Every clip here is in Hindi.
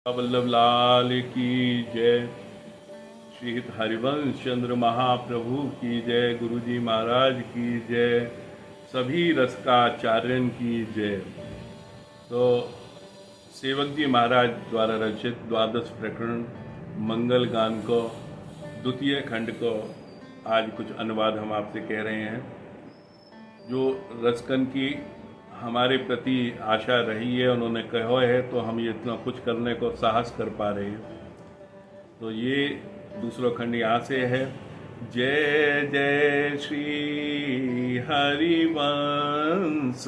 वल्लभ लाल की जय। श्री हरिवंश चंद्र महाप्रभु की जय। गुरुजी महाराज की जय। सभी रसकाचार्यन की जय। तो सेवक जी महाराज द्वारा रचित द्वादश प्रकरण मंगल गान को द्वितीय खंड को आज कुछ अनुवाद हम आपसे कह रहे हैं। जो रसकन की हमारे प्रति आशा रही है, उन्होंने कहा है, तो हम ये इतना कुछ करने को साहस कर पा रहे हैं। तो ये दूसरा खंड यहाँ से है। जय जय श्री हरिवंश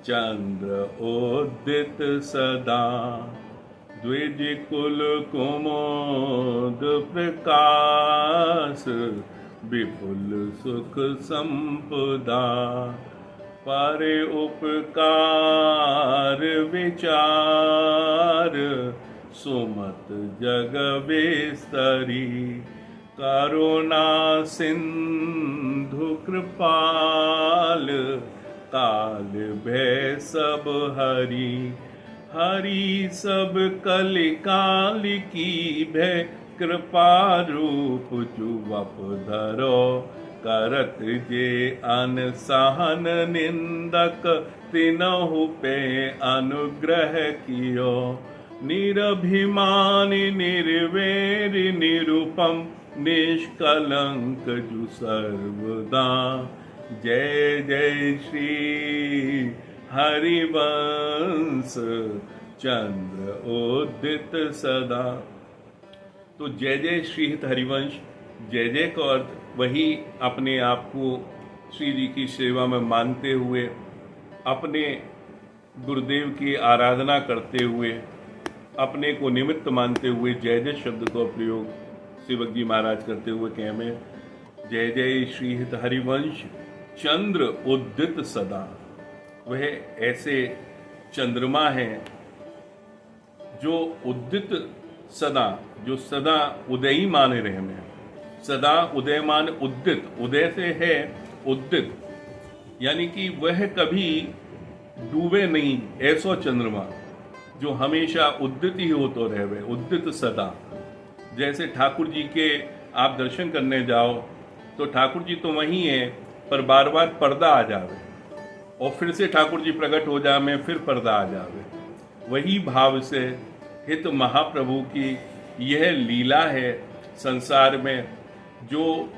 चंद्र उदित सदा, द्विज कुल कुमोद प्रकाश, विपुल सुख संपदा, पर उपकार विचार, सुमत जग विस्तरी, करुणा सिंधु कृपाल, काल भय सब हरि, हरि सब कलिकाल की भय, कृपा रूप जुवप धरो, करत जे अनसहन निंदक, तिनहु पे अनुग्रह कियो, निरभिमानी निर्वैर निरुपम, निष्कलंक जु सर्वदा। जय जय श्री हरिवंश चंद्र उदित सदा। तो जय जय श्री हरिवंश, जय जय का अर्थ वही अपने आप को श्री जी की सेवा में मानते हुए, अपने गुरुदेव की आराधना करते हुए, अपने को निमित्त मानते हुए जय जय शब्द का प्रयोग सेवक जी महाराज करते हुए कह में जय जय श्री हरिवंश चंद्र उदित सदा। वह ऐसे चंद्रमा है जो उदित सदा, जो सदा उदयीमान रहे में, सदा उदयमान, उदित, उदय से है उदित, यानी कि वह कभी डूबे नहीं, ऐसो चंद्रमा जो हमेशा उदित ही होतो रहे, उदित सदा। जैसे ठाकुर जी के आप दर्शन करने जाओ तो ठाकुर जी तो वहीं है, पर बार बार पर्दा आ जावे और फिर से ठाकुर जी प्रकट हो जावे, फिर पर्दा आ जावे। वही भाव से हित महाप्रभु की यह लीला है संसार में। जो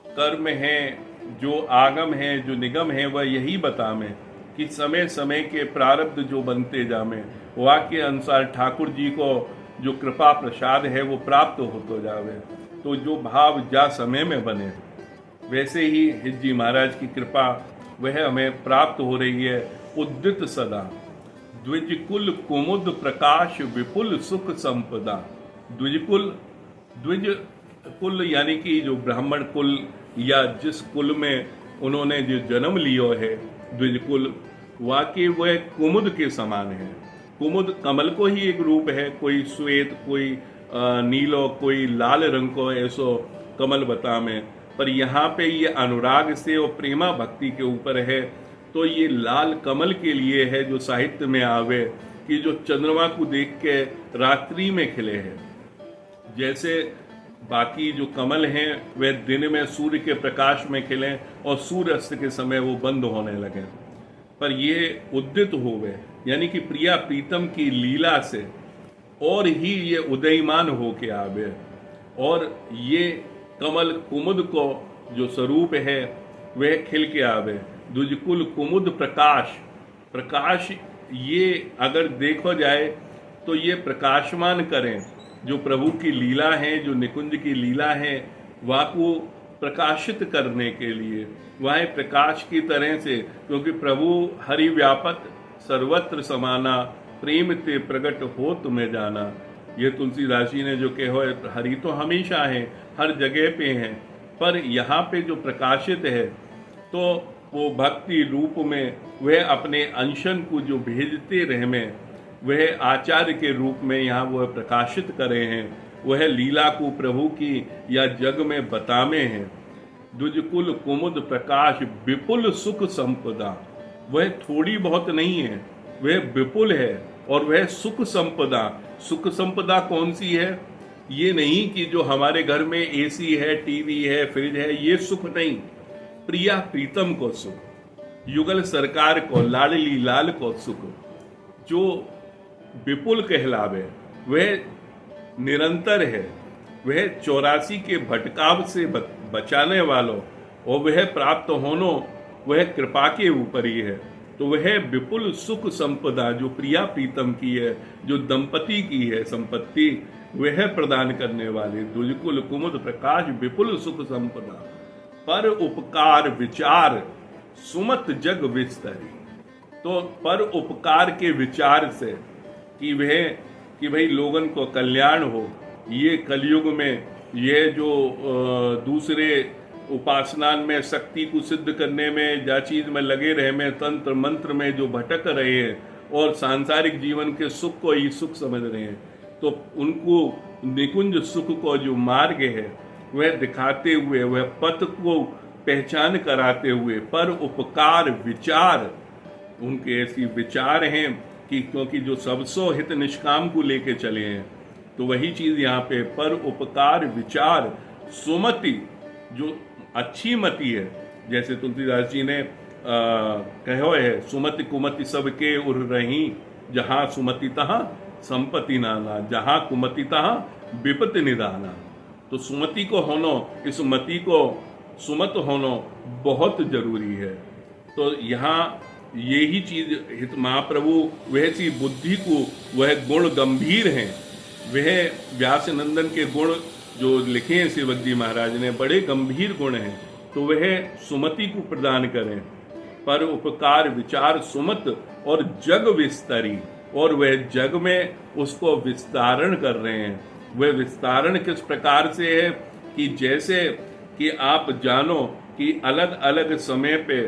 कर्म है, जो आगम है, जो निगम है, वह यही बतावे कि समय समय के प्रारब्ध जो बनते जावे, वाक्य अनुसार ठाकुर जी को जो कृपा प्रसाद है वो प्राप्त होते जावे। तो जो भाव जा समय में बने, वैसे ही हित जी महाराज की कृपा वह हमें प्राप्त हो रही है। उदित सदा, द्विज कुल कुमुद प्रकाश, विपुल सुख संपदा। द्विजकुल, द्विज कुल यानी कि जो ब्राह्मण कुल या जिस कुल में उन्होंने जो जन्म लियो है, द्विजकुल, वाकई वह कुमुद के समान है। कुमुद कमल को ही एक रूप है, कोई श्वेत, कोई नीलो, कोई लाल रंग को ऐसो कमल बता में, पर यहाँ पे ये अनुराग से और प्रेमा भक्ति के ऊपर है। तो ये लाल कमल के लिए है जो साहित्य में आवे कि जो चंद्रमा को देख के रात्रि में खिले हैं। जैसे बाकी जो कमल हैं वे दिन में सूर्य के प्रकाश में खिले और सूर्यास्त के समय वो बंद होने लगे, पर ये उदित होवे, यानी कि प्रिया प्रीतम की लीला से और ही ये उदयमान होके आवे। और ये कमल कुमुद को जो स्वरूप है वह खिल के आवे। द्विजकुल कुमुद प्रकाश, प्रकाश ये अगर देखो जाए तो ये प्रकाशमान करें, जो प्रभु की लीला है, जो निकुंज की लीला है, वह को प्रकाशित करने के लिए, वह प्रकाश की तरह से, क्योंकि प्रभु हरि व्यापक सर्वत्र समाना, प्रेम ते प्रगट हो तुम्हें जाना। ये तुलसीदास जी ने जो कहो है, हरि तो हमेशा है, हर जगह पे हैं, पर यहाँ पे जो प्रकाशित है तो वो भक्ति रूप में वह अपने अंशन को जो भेजते रहे में, वह आचार्य के रूप में यहाँ वह प्रकाशित करे हैं, वह लीला को प्रभु की या जग में बतावे हैं। द्विजकुल कुमुद प्रकाश, विपुल सुख संपदा, वह थोड़ी बहुत नहीं है, वह विपुल है, और वह सुख संपदा। सुख संपदा कौन सी है? ये नहीं कि जो हमारे घर में एसी है, टीवी है, फ्रिज है, ये सुख नहीं। प्रिया प्रीतम को सुख, युगल सरकार को, लाडली लाल को सुख, जो विपुल कहलावे, वह निरंतर है, वह 84 के भटकाव से बचाने वालों, और वह प्राप्त होनो वह कृपा के ऊपर ही है। तो वह विपुल सुख संपदा जो प्रिया प्रीतम की है, जो दंपति की है संपत्ति, वह प्रदान करने वाले दुलकुल कुमुद प्रकाश विपुल सुख संपदा, पर उपकार विचार सुमत जग विस्तरी। तो पर उपकार के विचार से कि भाई लोगन को कल्याण हो, ये कलयुग में ये जो दूसरे उपासना में, शक्ति को सिद्ध करने में, जा चीज में लगे रहे में, तंत्र मंत्र में जो भटक रहे हैं और सांसारिक जीवन के सुख को ही सुख समझ रहे हैं, तो उनको निकुंज सुख को जो मार्ग है वह दिखाते हुए, वह पथ को पहचान कराते हुए, पर उपकार विचार, उनके ऐसी विचार हैं कि क्योंकि जो सबसो हित निष्काम को लेके चले हैं, तो वही चीज यहाँ पे पर उपकार विचार सुमति, जो अच्छी मति है। जैसे तुलसीदास जी ने कहो है, सुमति कुमति सबके उर रही, जहां सुमति तहां संपत्ति नाना, जहां कुमति तहां विपत्ति निदाना। तो सुमति को होनो, इस मति को सुमत होनो बहुत जरूरी है। तो यहाँ यही चीज हित महाप्रभु वैसी बुद्धि को, वह गुण गंभीर हैं, वह व्यास नंदन के गुण जो लिखे हैं सेवक जी महाराज ने, बड़े गंभीर गुण हैं, तो वह सुमति को प्रदान करें, पर उपकार विचार सुमत और जग विस्तरी, और वह जग में उसको विस्तारण कर रहे हैं। वह विस्तारण किस प्रकार से है कि जैसे कि आप जानो कि अलग अलग समय पे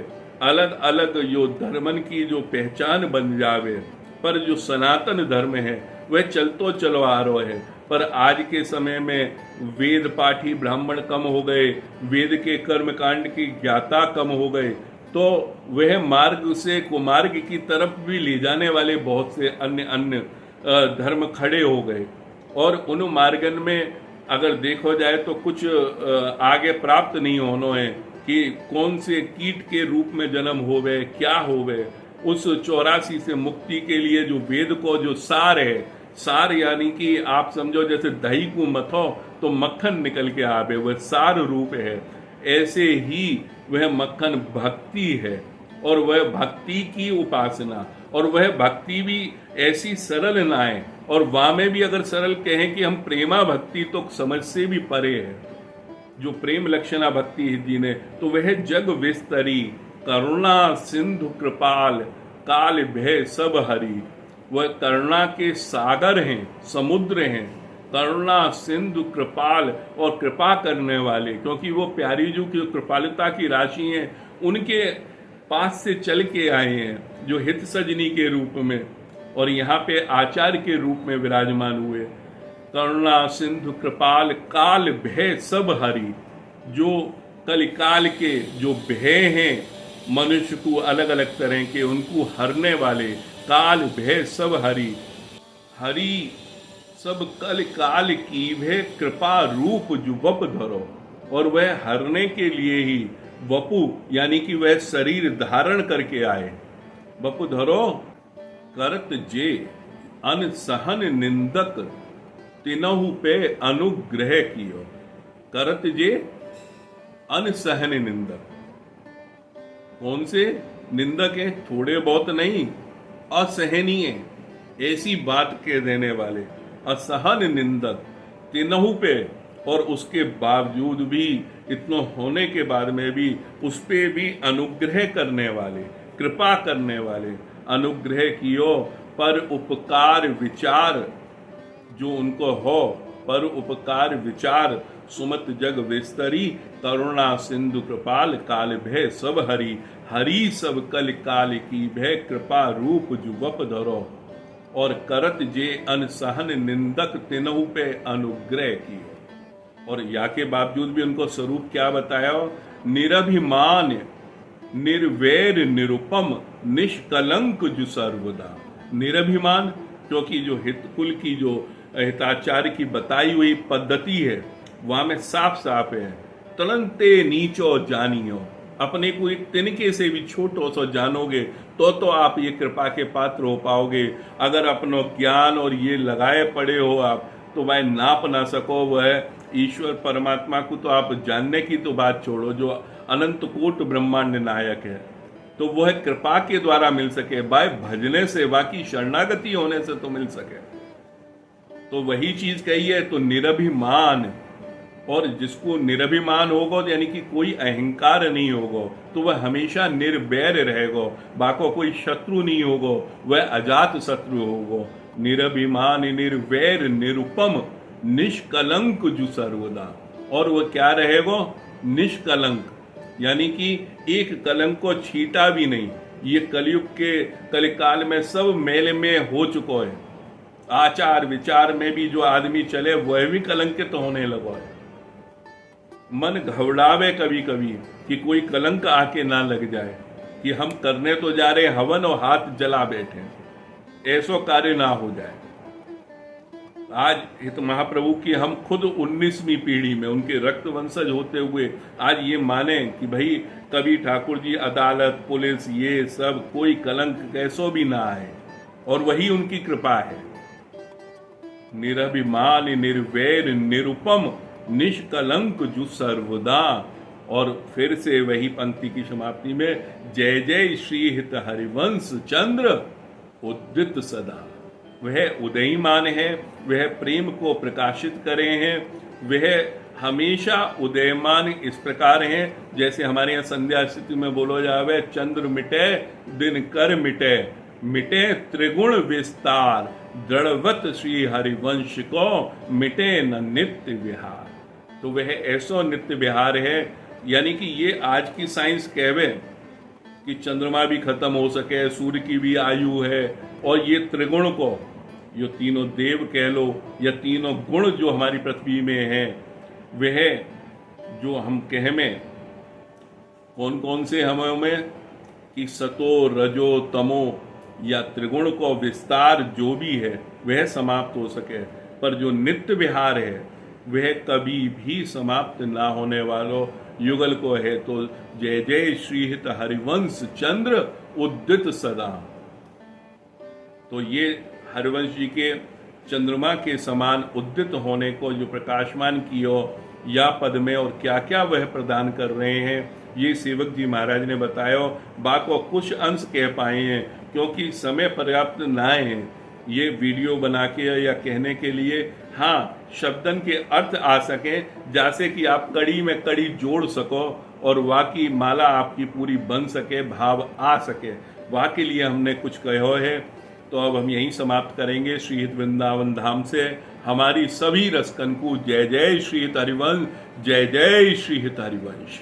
अलग अलग जो धर्मन की जो पहचान बन जावे, पर जो सनातन धर्म है वह चलतो चलो आ रहा है। पर आज के समय में वेद पाठी ब्राह्मण कम हो गए, वेद के कर्म कांड की ज्ञाता कम हो गए, तो वह मार्ग से कुमार्ग की तरफ भी ले जाने वाले बहुत से अन्य धर्म खड़े हो गए। और उन मार्गन में अगर देखो जाए तो कुछ आगे प्राप्त नहीं होना है कि कौन से कीट के रूप में जन्म होवे, क्या होवे। उस 84 से मुक्ति के लिए जो वेद को जो सार है, सार यानी कि आप समझो जैसे दही को मथो तो मक्खन निकल के आवे, वह सार रूप है। ऐसे ही वह मक्खन भक्ति है, और वह भक्ति की उपासना, और वह भक्ति भी ऐसी सरल ना है, और वहां में भी अगर सरल कहें कि हम प्रेमा भक्ति, तो समझ से भी परे है जो प्रेम लक्षणा भक्ति जी ने। तो वह जग विस्तरी करुणा सिंधु कृपाल काल भय सब हरि, वह करुणा के सागर हैं, समुद्र हैं, करुणा सिंधु कृपाल, और कृपा करने वाले, क्योंकि वो प्यारी जी की कृपालता की राशि हैं, उनके पास से चल के आए हैं, जो हित सजनी के रूप में और यहाँ पे आचार्य के रूप में विराजमान हुए। करुणा सिंधु कृपाल काल भय सब हरि, जो कलिकाल के जो भय हैं मनुष्य को अलग अलग तरह के, उनको हरने वाले, काल भय सब हरि, हरि सब कल काल की वह कृपा रूप जो वप धरो, और वह हरने के लिए ही वपु यानी कि वह शरीर धारण करके आए। वपु धरो करत जे अनसहन निंदक तिनहु पे अनुग्रह कियो, करत जे अनसहन निंदक। कौन से निंदक हैं? थोड़े बहुत नहीं, असहनीय, ऐसी बात कह देने वाले, असहन निंदक तिनहु पे, और उसके बावजूद भी, इतना होने के बाद में भी उस पे भी अनुग्रह करने वाले, कृपा करने वाले, अनुग्रह कियो पर उपकार विचार जो उनको हो, पर उपकार विचार सुमत जग विस्तरी करुणा सिंधु कृपाल काल भय सब हरि, हरि सब कल काल की भय कृपा रूप जुवप धरो, और करत जे अनसहन निंदक तिनहु पे अनुग्रह की। और या के बावजूद भी उनको स्वरूप क्या बताया? निरभिमान निर्वैर निरुपम निष्कलंक जु सर्वदा। निरभिमान क्योंकि जो हितकुल की जो हिताचार्य की बताई हुई पद्धति है वहां में साफ साफ है, तलंते नीचो जानियो, अपने को एक तिनके से भी छोटो सो जानोगे तो आप ये कृपा के पात्र हो पाओगे। अगर अपनो ज्ञान और ये लगाए पड़े हो आप तो वह नाप ना सको, वह ईश्वर परमात्मा को तो आप जानने की तो बात छोड़ो, जो अनंत कोट ब्रह्मांड नायक है, तो वह कृपा के द्वारा मिल सके, बाय भजने से, बाकी शरणागति होने से तो मिल सके। तो वही चीज कही है, तो निरभिमान, और जिसको निरभिमान होगा यानी कि कोई अहंकार नहीं होगा तो वह हमेशा निर्वैर रहेगा, बाको कोई शत्रु नहीं होगा, वह अजात शत्रु होगा। निरभिमान निर्वैर निरुपम निष्कलंक जो सर्वदा, और वह क्या रहेगा? निष्कलंक, यानी कि एक कलंक को छीटा भी नहीं। ये कलयुग के कलिकाल में सब मेले में हो चुका है, आचार विचार में भी जो आदमी चले वह भी कलंकित होने लगा है। मन घबरावे कभी कभी कि कोई कलंक आके ना लग जाए कि हम करने तो जा रहे हवन और हाथ जला बैठे, ऐसो कार्य ना हो जाए। आज हित महाप्रभु की हम खुद 19वीं पीढ़ी में उनके रक्त वंशज होते हुए आज ये माने कि भाई कभी ठाकुर जी, अदालत, पुलिस, ये सब कोई कलंक कैसो भी ना आए, और वही उनकी कृपा है। निरभिमान निर्वैर निरुपम निष्कलंक जो सर्वदा, और फिर से वही पंक्ति की समाप्ति में जय जय श्री हित हरिवंश चंद्र उदित सदा, वह उदयमान है, वह प्रेम को प्रकाशित करे हैं, वह हमेशा उदयमान इस प्रकार हैं जैसे हमारे यहाँ संध्या स्थिति में बोलो जावे, चंद्र मिटे दिन कर मिटे, मिटे त्रिगुण विस्तार, दृढ़वत श्री हरिवंश को मिटे न नित्य विहार। तो वह ऐसा नित्य विहार है, यानी कि ये आज की साइंस कहवे कि चंद्रमा भी खत्म हो सके, सूर्य की भी आयु है, और ये त्रिगुण को, ये तीनों देव कह लो या तीनों गुण जो हमारी पृथ्वी में है, वह जो हम कह में कौन कौन से हमें कि सतो रजो तमो या त्रिगुण को विस्तार जो भी है वह समाप्त हो सके, पर जो नित्य विहार है वह कभी भी समाप्त ना होने वालों युगल को है। तो जय जय श्री हित हरिवंश चंद्र उदित सदा। तो ये हरिवंश जी के चंद्रमा के समान उदित होने को जो प्रकाशमान कियो या पद में, और क्या क्या वह प्रदान कर रहे हैं ये सेवक जी महाराज ने बताया। बाको कुछ अंश कह पाए हैं क्योंकि समय पर्याप्त ना है ये वीडियो बना के या कहने के लिए। हाँ, शब्दन के अर्थ आ सके जैसे कि आप कड़ी में कड़ी जोड़ सको और वाकई माला आपकी पूरी बन सके, भाव आ सके, वहाँ के लिए हमने कुछ कहो है। तो अब हम यहीं समाप्त करेंगे। श्री हित वृंदावन धाम से हमारी सभी रसकन को जय जय श्री हित हरिवंश, जय जय श्री हित हरिवंश।